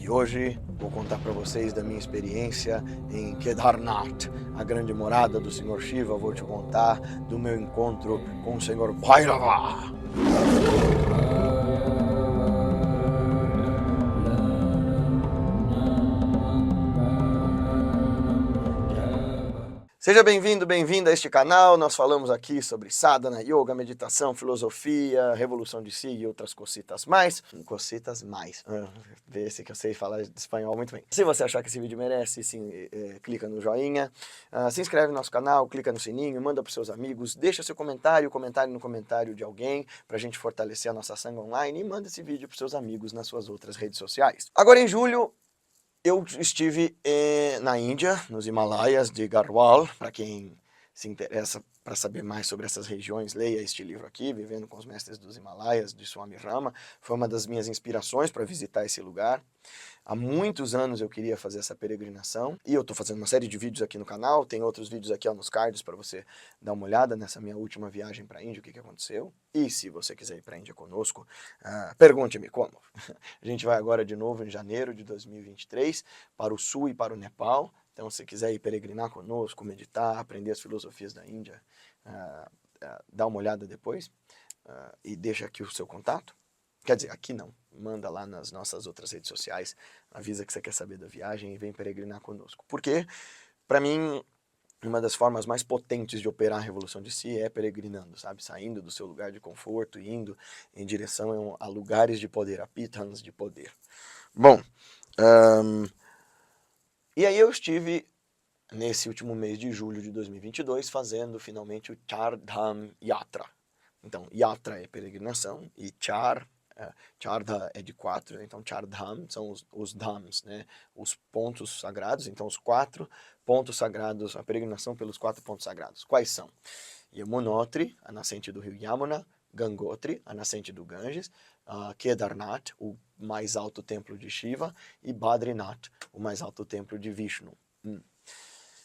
E hoje vou contar para vocês da minha experiência em Kedarnath, a grande morada do Senhor Shiva. Vou te contar do meu encontro com o Senhor Bhairava. Seja bem-vindo, bem-vinda a este canal. Nós falamos aqui sobre sadhana, yoga, meditação, filosofia, revolução de si e outras cositas mais. Cositas mais. Esse que eu sei falar espanhol muito bem. Se você achar que esse vídeo merece, sim, clica no joinha, se inscreve no nosso canal, clica no sininho, manda para os seus amigos, deixa seu comentário no comentário de alguém, para a gente fortalecer a nossa sangue online, e manda esse vídeo para os seus amigos nas suas outras redes sociais. Agora em julho, eu estive na Índia, nos Himalaias de Garhwal. Para quem se interessa para saber mais sobre essas regiões, leia este livro aqui, Vivendo com os Mestres dos Himalaias, de Swami Rama. Foi uma das minhas inspirações para visitar esse lugar. Há muitos anos eu queria fazer essa peregrinação, e eu estou fazendo uma série de vídeos aqui no canal. Tem outros vídeos aqui nos cards para você dar uma olhada nessa minha última viagem para a Índia, o que aconteceu. E se você quiser ir para a Índia conosco, pergunte-me como. A gente vai agora de novo em janeiro de 2023 para o sul e para o Nepal. Então, se quiser ir peregrinar conosco, meditar, aprender as filosofias da Índia, dá uma olhada depois e deixa aqui o seu contato. Quer dizer, aqui não, manda lá nas nossas outras redes sociais, avisa que você quer saber da viagem e vem peregrinar conosco. Porque, para mim, uma das formas mais potentes de operar a revolução de si é peregrinando, sabe? Saindo do seu lugar de conforto, indo em direção a lugares de poder, a pitans de poder. Bom, e aí eu estive, nesse último mês de julho de 2022, fazendo finalmente o Char Dham Yatra. Então, Yatra é peregrinação e Chardha é de 4, então Char Dham são os dhams, né? Os pontos sagrados. Então os 4 pontos sagrados, a peregrinação pelos 4 pontos sagrados. Quais são? Yamunotri, a nascente do rio Yamuna; Gangotri, a nascente do Ganges; Kedarnath, o mais alto templo de Shiva; e Badrinath, o mais alto templo de Vishnu.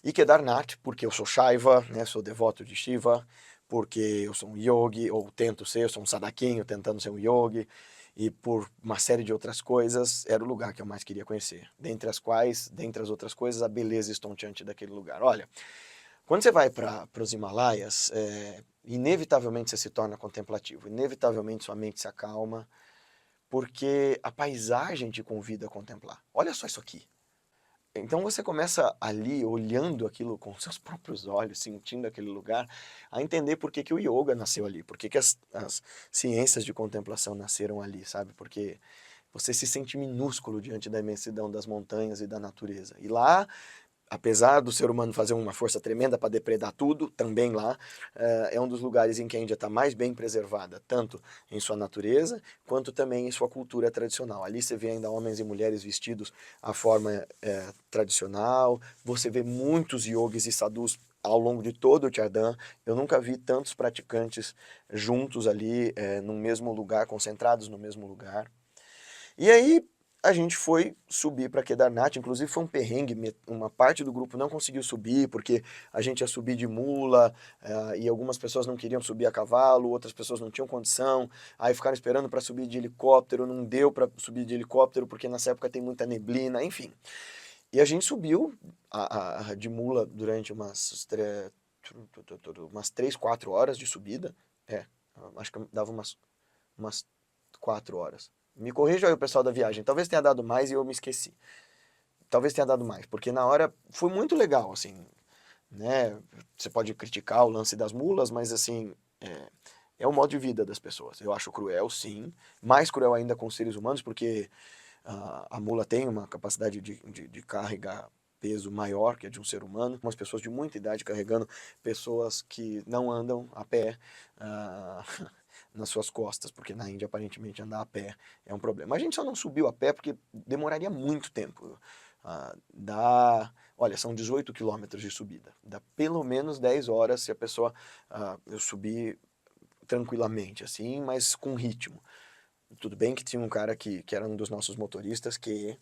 E Kedarnath, porque eu sou Shaiva, né, sou devoto de Shiva, porque eu sou um yogi, ou tento ser, eu sou um sadaquinho tentando ser um yogi, e por uma série de outras coisas, era o lugar que eu mais queria conhecer. Dentre as outras coisas, a beleza estonteante daquele lugar. Olha, quando você vai para os Himalaias, inevitavelmente você se torna contemplativo, inevitavelmente sua mente se acalma, porque a paisagem te convida a contemplar. Olha só isso aqui. Então você começa ali, olhando aquilo com seus próprios olhos, sentindo aquele lugar, a entender por que o yoga nasceu ali, por que as ciências de contemplação nasceram ali, sabe? Porque você se sente minúsculo diante da imensidão das montanhas e da natureza. E lá, apesar do ser humano fazer uma força tremenda para depredar tudo, também lá é um dos lugares em que a Índia está mais bem preservada, tanto em sua natureza, quanto também em sua cultura tradicional. Ali você vê ainda homens e mulheres vestidos à forma tradicional, você vê muitos yogis e sadhus ao longo de todo o Chardhan. Eu nunca vi tantos praticantes juntos ali, no mesmo lugar, concentrados no mesmo lugar. E aí a gente foi subir para Kedarnath, inclusive foi um perrengue, uma parte do grupo não conseguiu subir, porque a gente ia subir de mula, e algumas pessoas não queriam subir a cavalo, outras pessoas não tinham condição, aí ficaram esperando para subir de helicóptero, não deu para subir de helicóptero, porque nessa época tem muita neblina, enfim. E a gente subiu de mula durante umas 3, 4 horas de subida, acho que dava umas 4 horas. Me corrija aí o pessoal da viagem, talvez tenha dado mais e eu me esqueci. Talvez tenha dado mais, porque na hora foi muito legal, assim, né? Você pode criticar o lance das mulas, mas assim, é o modo de vida das pessoas. Eu acho cruel, sim, mais cruel ainda com os seres humanos, porque a mula tem uma capacidade de carregar peso maior que a de um ser humano. Umas pessoas de muita idade carregando pessoas que não andam a pé, nas suas costas, porque na Índia aparentemente andar a pé é um problema. A gente só não subiu a pé porque demoraria muito tempo. Olha, são 18 quilômetros de subida, dá pelo menos 10 horas se a pessoa eu subir tranquilamente, assim, mas com ritmo. Tudo bem que tinha um cara que era um dos nossos motoristas que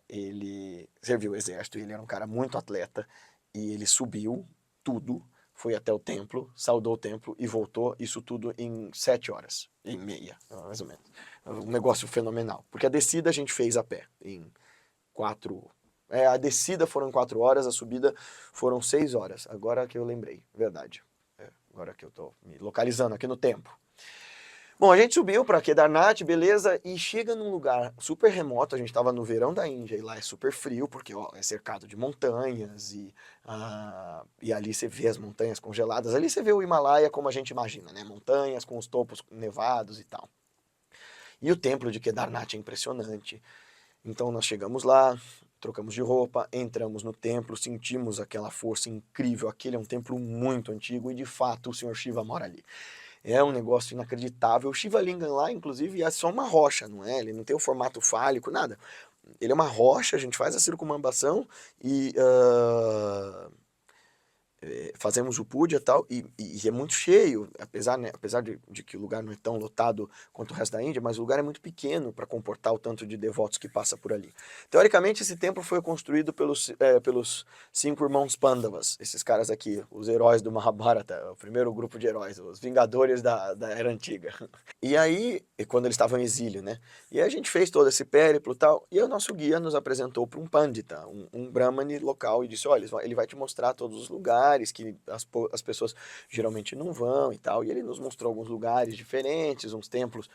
ele serviu o exército, ele era um cara muito atleta, e ele subiu tudo, foi até o templo, saudou o templo e voltou, isso tudo em 7 horas e meia, mais ou menos. um negócio fenomenal. Porque a descida a gente fez a pé, em 4... a descida foram 4 horas, a subida foram 6 horas. Agora que eu lembrei, verdade. Agora que eu tô me localizando aqui no tempo. Bom, a gente subiu para Kedarnath, beleza, e chega num lugar super remoto, a gente estava no verão da Índia, e lá é super frio, porque ó, é cercado de montanhas, e ali você vê as montanhas congeladas, ali você vê o Himalaia como a gente imagina, né, montanhas com os topos nevados e tal. E o templo de Kedarnath é impressionante, então nós chegamos lá, trocamos de roupa, entramos no templo, sentimos aquela força incrível, aquele é um templo muito antigo, e de fato o Senhor Shiva mora ali. É um negócio inacreditável. O Shiva Lingam lá, inclusive, é só uma rocha, não é? Ele não tem o formato fálico, nada. Ele é uma rocha, a gente faz a circunambação e fazemos o puja e tal, e é muito cheio, apesar, né, apesar de que o lugar não é tão lotado quanto o resto da Índia, mas o lugar é muito pequeno para comportar o tanto de devotos que passa por ali. Teoricamente, esse templo foi construído pelos 5 irmãos Pandavas, esses caras aqui, os heróis do Mahabharata, o primeiro grupo de heróis, os Vingadores da Era Antiga. E aí, quando eles estavam em exílio, né? E aí a gente fez todo esse périplo e tal, e o nosso guia nos apresentou para um pandita, um brahmane local, e disse, olha, ele vai te mostrar todos os lugares que as pessoas geralmente não vão e tal, e ele nos mostrou alguns lugares diferentes, uns templos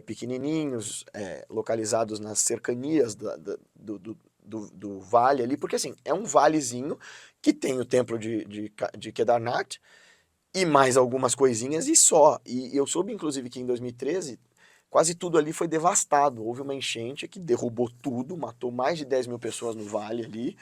pequenininhos, localizados nas cercanias do vale ali, porque assim, é um valezinho que tem o templo de Kedarnath, e mais algumas coisinhas e só. E eu soube, inclusive, que em 2013, quase tudo ali foi devastado. Houve uma enchente que derrubou tudo, matou mais de 10 mil pessoas no vale ali.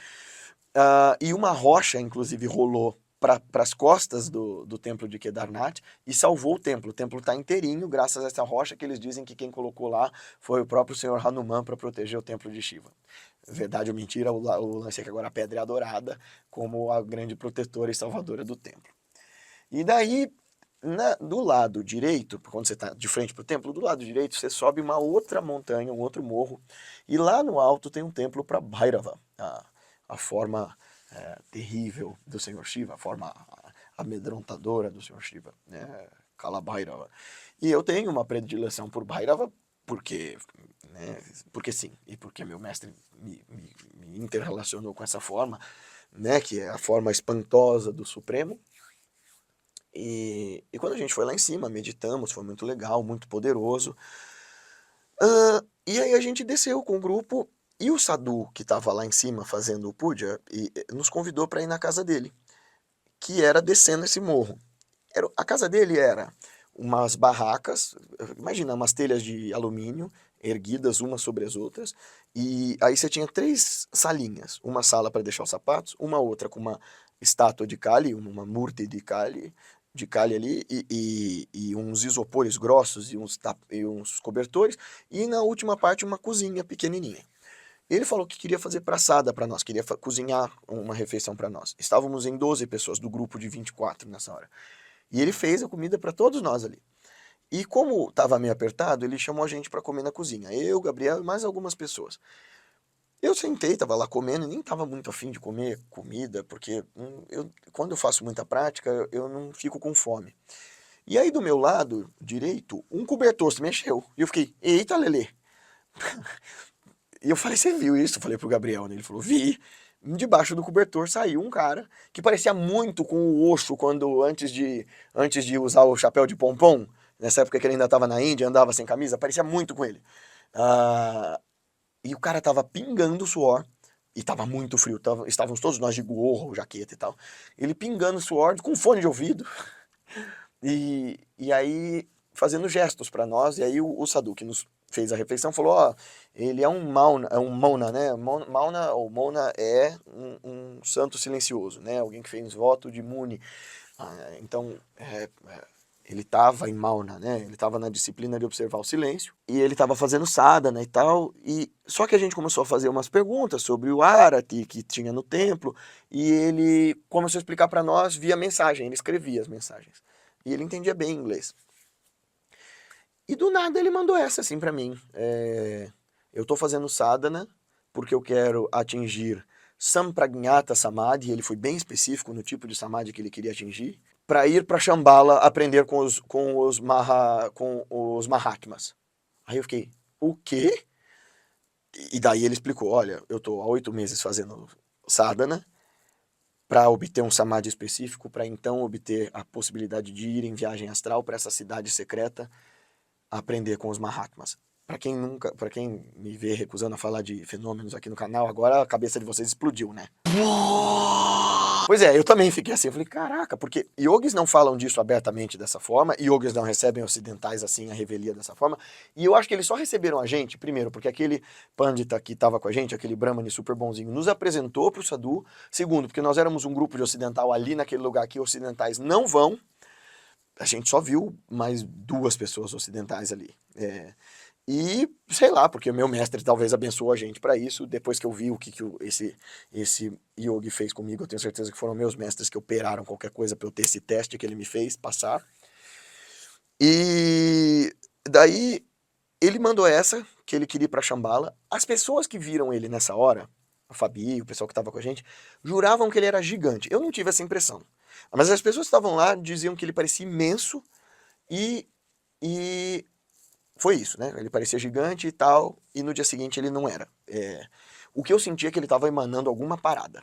E uma rocha, inclusive, rolou para as costas do templo de Kedarnath e salvou o templo. O templo está inteirinho, graças a essa rocha que eles dizem que quem colocou lá foi o próprio senhor Hanuman para proteger o templo de Shiva. Verdade ou mentira, o lance é que agora a pedra é adorada como a grande protetora e salvadora do templo. E daí, do lado direito, quando você está de frente para o templo, do lado direito você sobe uma outra montanha, um outro morro, e lá no alto tem um templo para Bhairava, a forma terrível do Senhor Shiva, a forma amedrontadora do Senhor Shiva, né? Kala Bhairava. E eu tenho uma predileção por Bhairava, porque, né, porque sim, e porque meu mestre me interrelacionou com essa forma, né, que é a forma espantosa do Supremo. E quando a gente foi lá em cima, meditamos, foi muito legal, muito poderoso. E aí a gente desceu com o grupo e o Sadhu, que estava lá em cima fazendo o puja, nos convidou para ir na casa dele, que era descendo esse morro. A casa dele era umas barracas, imagina, umas telhas de alumínio erguidas umas sobre as outras, e aí você tinha 3 salinhas, uma sala para deixar os sapatos, uma outra com uma estátua de Kali, uma murti de Kali ali, e uns isopores grossos e uns cobertores, e na última parte uma cozinha pequenininha. Ele falou que queria fazer praçada para nós, queria cozinhar uma refeição para nós. Estávamos em 12 pessoas, do grupo de 24 nessa hora. E ele fez a comida para todos nós ali. E como estava meio apertado, ele chamou a gente para comer na cozinha. Eu, Gabriel e mais algumas pessoas. Eu sentei, estava lá comendo, e nem estava muito afim de comer comida, porque quando eu faço muita prática, eu não fico com fome. E aí do meu lado direito, um cobertor se mexeu. E eu fiquei, eita, Lelê. E eu falei, você viu isso? Eu falei pro Gabriel, né? Ele falou, vi. Debaixo do cobertor saiu um cara que parecia muito com o Osho quando antes de usar o chapéu de pompom, nessa época que ele ainda estava na Índia, andava sem camisa, parecia muito com ele. E o cara tava pingando suor, e tava muito frio, estávamos todos nós de gorro, jaqueta e tal. Ele pingando suor com fone de ouvido, e aí fazendo gestos para nós, e aí o Sadhu que nos fez a refeição falou, ó, ele é um Mauna, né? Mauna ou Mona é um santo silencioso, né? Alguém que fez voto de Muni. Então, ele estava em Mauna, né? Ele estava na disciplina de observar o silêncio, e ele estava fazendo sadhana e tal, e só que a gente começou a fazer umas perguntas sobre o Arati que tinha no templo, e ele começou a explicar para nós via mensagem, ele escrevia as mensagens, e ele entendia bem inglês. E do nada ele mandou essa assim pra mim. Eu tô fazendo sadhana porque eu quero atingir Sampragnata Samadhi, ele foi bem específico no tipo de Samadhi que ele queria atingir, para ir para Shambhala aprender com os Mahatmas. Aí eu fiquei, o quê? E daí ele explicou, olha, eu tô há 8 meses fazendo sadhana para obter um samadhi específico, para então obter a possibilidade de ir em viagem astral para essa cidade secreta, aprender com os Mahatmas. Para quem me vê recusando a falar de fenômenos aqui no canal, agora a cabeça de vocês explodiu, né? Pois é, eu também fiquei assim, eu falei, caraca, porque yogis não falam disso abertamente dessa forma, yogis não recebem ocidentais assim, a revelia dessa forma, e eu acho que eles só receberam a gente, primeiro, porque aquele pandita que estava com a gente, aquele brahmane super bonzinho, nos apresentou pro sadhu, segundo, porque nós éramos um grupo de ocidental ali naquele lugar que ocidentais não vão, a gente só viu mais 2 pessoas ocidentais ali. E, sei lá, porque o meu mestre talvez abençoou a gente para isso, depois que eu vi o que esse yogi fez comigo, eu tenho certeza que foram meus mestres que operaram qualquer coisa para eu ter esse teste que ele me fez passar. E daí ele mandou essa, que ele queria ir pra Shambhala. As pessoas que viram ele nessa hora, a Fabi, o pessoal que tava com a gente, juravam que ele era gigante. Eu não tive essa impressão. Mas as pessoas que estavam lá diziam que ele parecia imenso e foi isso, né? Ele parecia gigante e tal, e no dia seguinte ele não era. O que eu sentia é que ele estava emanando alguma parada.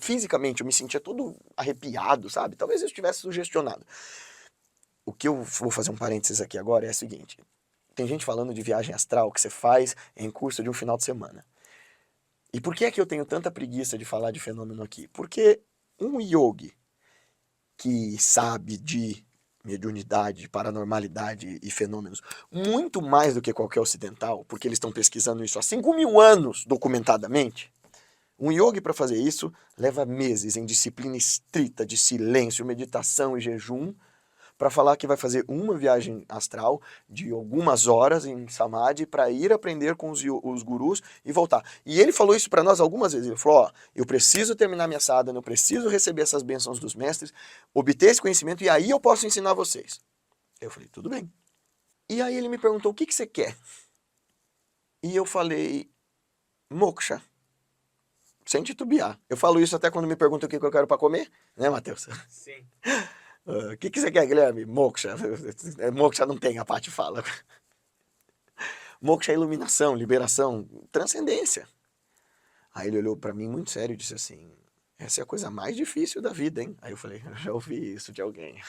Fisicamente eu me sentia todo arrepiado, sabe? Talvez eu estivesse sugestionado. O que eu vou fazer um parênteses aqui agora é o seguinte. Tem gente falando de viagem astral que você faz em curso de um final de semana. E por que é que eu tenho tanta preguiça de falar de fenômeno aqui? Porque um yogi que sabe de mediunidade, paranormalidade e fenômenos muito mais do que qualquer ocidental, porque eles estão pesquisando isso há 5.000 anos documentadamente, um yogi para fazer isso leva meses em disciplina estrita de silêncio, meditação e jejum, para falar que vai fazer uma viagem astral de algumas horas em Samadhi para ir aprender com os gurus e voltar. E ele falou isso para nós algumas vezes. Ele falou, ó, eu preciso terminar minha sadhana, eu preciso receber essas bênçãos dos mestres, obter esse conhecimento e aí eu posso ensinar vocês. Eu falei, tudo bem. E aí ele me perguntou, o que você quer? E eu falei, moksha. Sem titubear. Eu falo isso até quando me perguntam o que eu quero para comer, né, Matheus? Sim. O que você quer, Guilherme? Moksha. Moksha não tem, a Paty fala. Moksha é iluminação, liberação, transcendência. Aí ele olhou pra mim muito sério e disse assim, essa é a coisa mais difícil da vida, hein? Aí eu falei, eu já ouvi isso de alguém.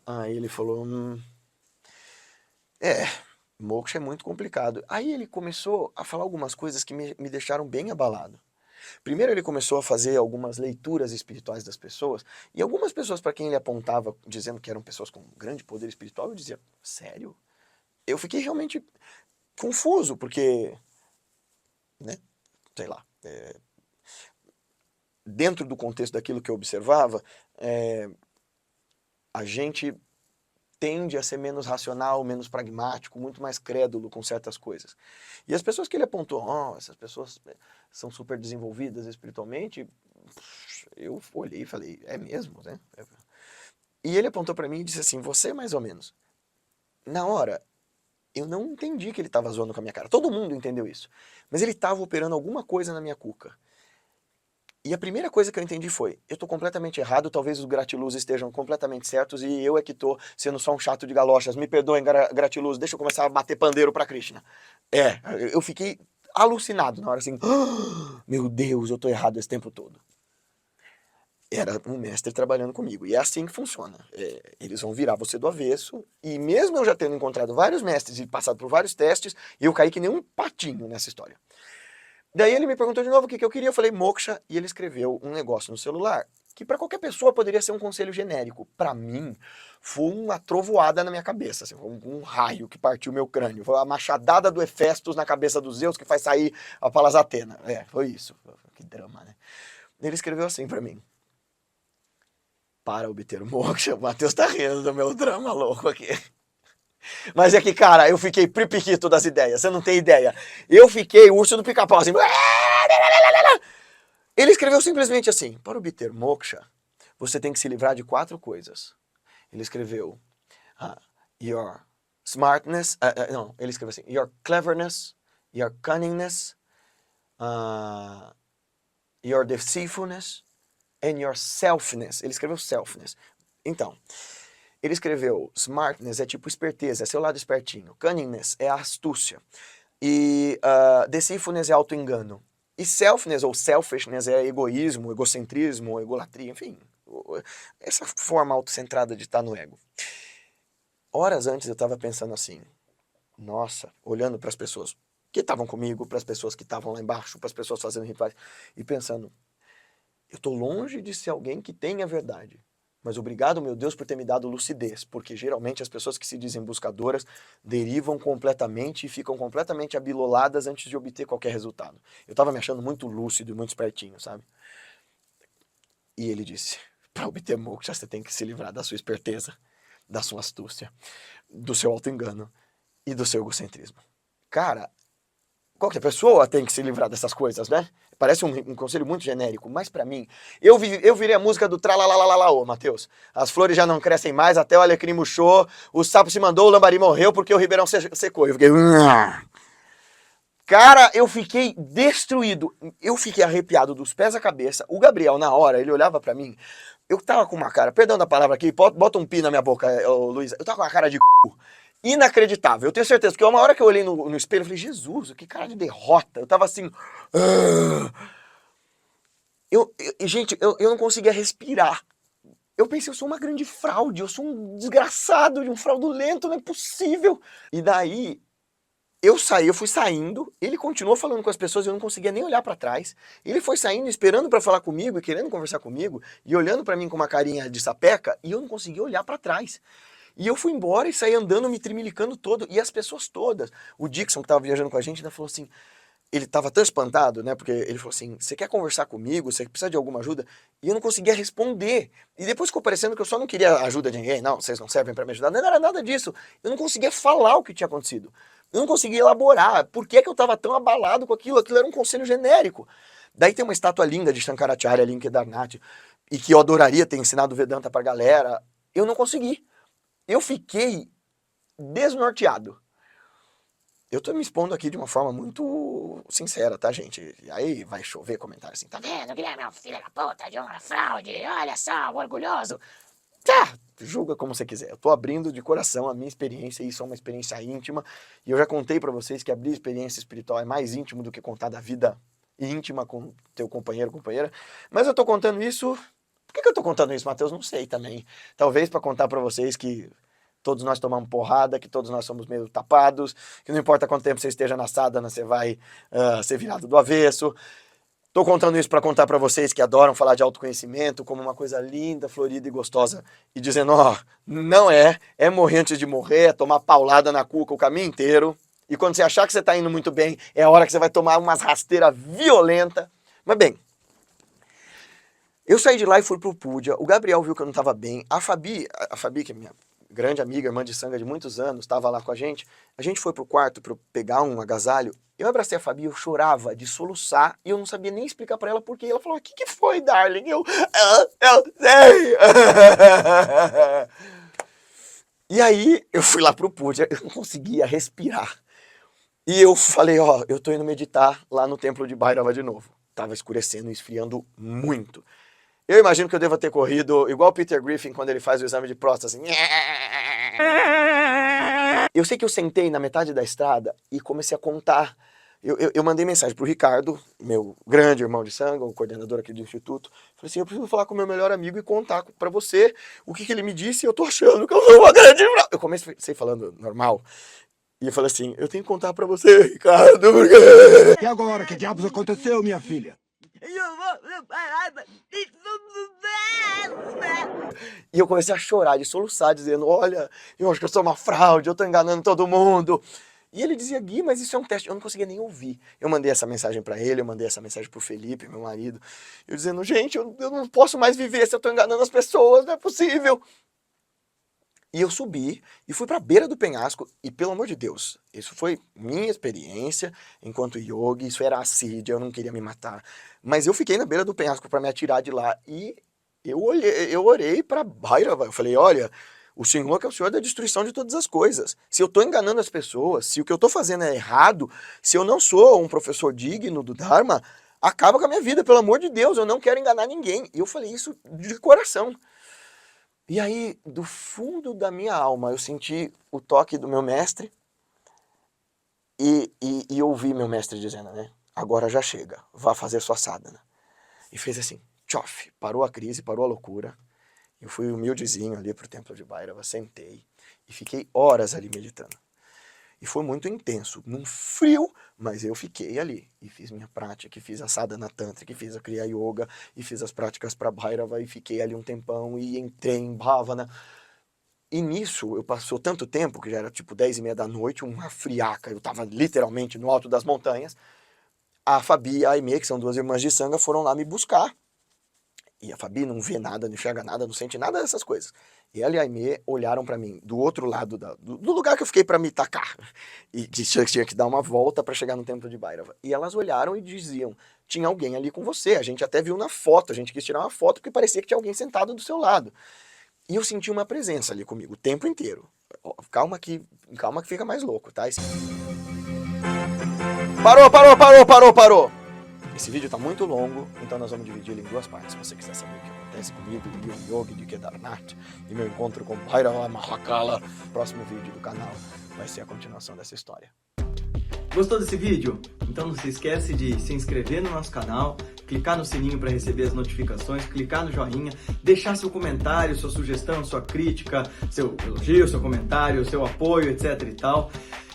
Aí ele falou, moksha é muito complicado. Aí ele começou a falar algumas coisas que me deixaram bem abalado. Primeiro ele começou a fazer algumas leituras espirituais das pessoas, e algumas pessoas para quem ele apontava, dizendo que eram pessoas com grande poder espiritual, eu dizia, sério? Eu fiquei realmente confuso, porque, né, sei lá, dentro do contexto daquilo que eu observava, a gente tende a ser menos racional, menos pragmático, muito mais crédulo com certas coisas. E as pessoas que ele apontou, oh, essas pessoas são super desenvolvidas espiritualmente, eu olhei e falei, é mesmo, né? E ele apontou para mim e disse assim, você mais ou menos. Na hora, eu não entendi que ele estava zoando com a minha cara. Todo mundo entendeu isso. Mas ele estava operando alguma coisa na minha cuca. E a primeira coisa que eu entendi foi, eu tô completamente errado, talvez os gratiluz estejam completamente certos e eu é que tô sendo só um chato de galochas. Me perdoem, gratiluz, deixa eu começar a bater pandeiro pra Krishna. Eu fiquei alucinado na hora assim, meu Deus, eu tô errado esse tempo todo. Era um mestre trabalhando comigo. E é assim que funciona. Eles vão virar você do avesso. E mesmo eu já tendo encontrado vários mestres e passado por vários testes, eu caí que nem um patinho nessa história. Daí ele me perguntou de novo o que eu queria, eu falei moksha, e ele escreveu um negócio no celular, que para qualquer pessoa poderia ser um conselho genérico. Para mim, foi uma trovoada na minha cabeça, assim, foi um raio que partiu meu crânio, foi a machadada do Hefestos na cabeça dos Zeus que faz sair a Palas Atena. Foi isso. Que drama, né? Ele escreveu assim para mim. Para obter o moksha, o Matheus tá rindo do meu drama louco aqui. Mas é que, cara, eu fiquei pripiquito das ideias, você não tem ideia. Eu fiquei urso do pica-pau, assim. Ele escreveu simplesmente assim, para obter moksha, você tem que se livrar de 4 coisas. Ele escreveu, your smartness, não, ele escreveu assim, your cleverness, your cunningness, your deceitfulness, and your selfness. Ele escreveu selfness. Então, Ele escreveu, smartness é tipo esperteza, é seu lado espertinho. Cunningness é a astúcia. E deceitfulness é auto-engano. E selfness ou selfishness é egoísmo, egocentrismo, egolatria, enfim. Essa forma autocentrada de estar no ego. Horas antes eu estava pensando assim, nossa, olhando para as pessoas que estavam comigo, para as pessoas que estavam lá embaixo, para as pessoas fazendo rituais, e pensando, eu estou longe de ser alguém que tem a verdade. Mas obrigado, meu Deus, por ter me dado lucidez, porque geralmente as pessoas que se dizem buscadoras derivam completamente e ficam completamente abiloladas antes de obter qualquer resultado. Eu estava me achando muito lúcido e muito espertinho, sabe? E ele disse, para obter moksha você tem que se livrar da sua esperteza, da sua astúcia, do seu auto-engano e do seu egocentrismo. Cara, qualquer pessoa tem que se livrar dessas coisas, né? Parece um conselho muito genérico, mas pra mim, eu virei a música do tralalalalaô, Matheus. As flores já não crescem mais, até o alecrim murchou, o sapo se mandou, o lambari morreu porque o ribeirão secou. Eu fiquei... Cara, eu fiquei destruído. Eu fiquei arrepiado dos pés à cabeça. O Gabriel, na hora, ele olhava pra mim, eu tava com uma cara, perdão da palavra aqui, bota um pi na minha boca, Luiz, eu tava com uma cara de c... inacreditável. Eu tenho certeza, porque uma hora que eu olhei no espelho, eu falei, Jesus, que cara de derrota. Eu tava assim... Gente, eu não conseguia respirar. Eu pensei, eu sou uma grande fraude, eu sou um desgraçado, um fraudulento, não é possível. E daí, eu fui saindo, ele continuou falando com as pessoas, eu não conseguia nem olhar pra trás. Ele foi saindo, esperando pra falar comigo e querendo conversar comigo, e olhando pra mim com uma carinha de sapeca, e eu não conseguia olhar pra trás. E eu fui embora e saí andando, me trimilicando todo, e as pessoas todas. O Dixon, que tava viajando com a gente, ainda falou assim, ele tava tão espantado, né, porque ele falou assim, você quer conversar comigo, você precisa de alguma ajuda? E eu não conseguia responder. E depois ficou parecendo que eu só não queria a ajuda de ninguém, não, vocês não servem pra me ajudar, não era nada disso. Eu não conseguia falar o que tinha acontecido. Eu não conseguia elaborar por que eu tava tão abalado com aquilo era um conselho genérico. Daí tem uma estátua linda de Shankaracharya ali em Kedarnath, e que eu adoraria ter ensinado Vedanta pra galera, eu não consegui. Eu fiquei desnorteado. Eu tô me expondo aqui de uma forma muito sincera, tá, gente? E aí vai chover comentário assim, tá vendo, Guilherme é um filho da puta de uma fraude, olha só, orgulhoso. Tá, julga como você quiser. Eu tô abrindo de coração a minha experiência, e isso é uma experiência íntima. E eu já contei pra vocês que abrir experiência espiritual é mais íntimo do que contar da vida íntima com teu companheiro, companheira. Mas eu tô contando isso... Por que eu tô contando isso, Matheus? Não sei também. Talvez pra contar pra vocês que todos nós tomamos porrada, que todos nós somos meio tapados, que não importa quanto tempo você esteja na sadhana, você vai ser virado do avesso. Tô contando isso para contar para vocês que adoram falar de autoconhecimento como uma coisa linda, florida e gostosa, e dizendo, ó, não é morrer antes de morrer, é tomar paulada na cuca o caminho inteiro, e quando você achar que você tá indo muito bem, é a hora que você vai tomar umas rasteiras violentas. Mas bem, eu saí de lá e fui pro Puja, o Gabriel viu que eu não tava bem, a Fabi, que é minha grande amiga, irmã de sangue de muitos anos, estava lá com a gente foi pro quarto para pegar um agasalho, eu abracei a Fabi, eu chorava de soluçar, e eu não sabia nem explicar pra ela por quê. Ela falou, o que foi, darling? Eu sei! E aí, eu fui lá pro Puja, eu não conseguia respirar. E eu falei, ó, eu tô indo meditar lá no templo de Bhairava de novo. Tava escurecendo e esfriando muito. Eu imagino que eu devo ter corrido igual o Peter Griffin quando ele faz o exame de próstata, assim. Eu sei que eu sentei na metade da estrada e comecei a contar. Eu mandei mensagem pro Ricardo, meu grande irmão de sangue, o coordenador aqui do instituto. Falei assim, eu preciso falar com o meu melhor amigo e contar pra você o que ele me disse, e eu tô achando que eu sou uma grande... Eu comecei falando normal, e eu falei assim, eu tenho que contar pra você, Ricardo, porque... E agora, que diabos aconteceu, minha filha? E eu comecei a chorar, de soluçar, dizendo, olha, eu acho que eu sou uma fraude, eu tô enganando todo mundo. E ele dizia, Gui, mas isso é um teste. Eu não conseguia nem ouvir. Eu mandei essa mensagem pra ele, eu mandei essa mensagem pro Felipe, meu marido. Eu dizendo, gente, eu não posso mais viver se eu tô enganando as pessoas, não é possível. E eu subi e fui pra beira do penhasco, e pelo amor de Deus, isso foi minha experiência enquanto yogi, isso era assídia, eu não queria me matar. Mas eu fiquei na beira do penhasco pra me atirar de lá, e eu orei pra Bhairava, eu falei, olha, o Senhor que é o Senhor da destruição de todas as coisas. Se eu tô enganando as pessoas, se o que eu tô fazendo é errado, se eu não sou um professor digno do Dharma, acaba com a minha vida, pelo amor de Deus, eu não quero enganar ninguém. E eu falei isso de coração. E aí, do fundo da minha alma, eu senti o toque do meu mestre e ouvi meu mestre dizendo, né? Agora já chega, vá fazer sua sadhana. E fez assim, tchof, parou a crise, parou a loucura. Eu fui humildezinho ali pro templo de Bhairava, sentei e fiquei horas ali meditando. E foi muito intenso, num frio, mas eu fiquei ali. E fiz minha prática, e fiz a sadhana tantra, e fiz a kriya yoga, e fiz as práticas para Bhairava, e fiquei ali um tempão, e entrei em bhavana. E nisso, eu passou tanto tempo, que já era tipo 10h30 da noite, uma friaca, eu tava literalmente no alto das montanhas. A Fabi e a Aimee, que são duas irmãs de Sangha, foram lá me buscar. E a Fabi não vê nada, não enxerga nada, não sente nada dessas coisas. E ela e a Aimee olharam pra mim do outro lado do lugar que eu fiquei pra me tacar. E que tinha que dar uma volta pra chegar no templo de Bhairava. E elas olharam e diziam, tinha alguém ali com você. A gente até viu na foto, a gente quis tirar uma foto porque parecia que tinha alguém sentado do seu lado. E eu senti uma presença ali comigo o tempo inteiro. Calma que fica mais louco, tá? Parou! Esse vídeo tá muito longo, então nós vamos dividir ele em duas partes. Se você quiser saber o que acontece comigo, o meu yoga de Kedarnath e meu encontro com Bhairava Mahakala, próximo vídeo do canal vai ser a continuação dessa história. Gostou desse vídeo? Então não se esquece de se inscrever no nosso canal, clicar no sininho para receber as notificações, clicar no joinha, deixar seu comentário, sua sugestão, sua crítica, seu elogio, seu comentário, seu apoio, etc e tal.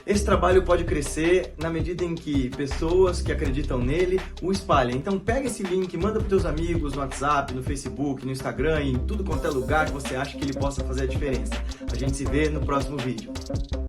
Esse trabalho pode crescer na medida em que pessoas que acreditam nele o espalhem. Então pega esse link, manda para os teus amigos no WhatsApp, no Facebook, no Instagram, em tudo quanto é lugar que você acha que ele possa fazer a diferença. A gente se vê no próximo vídeo.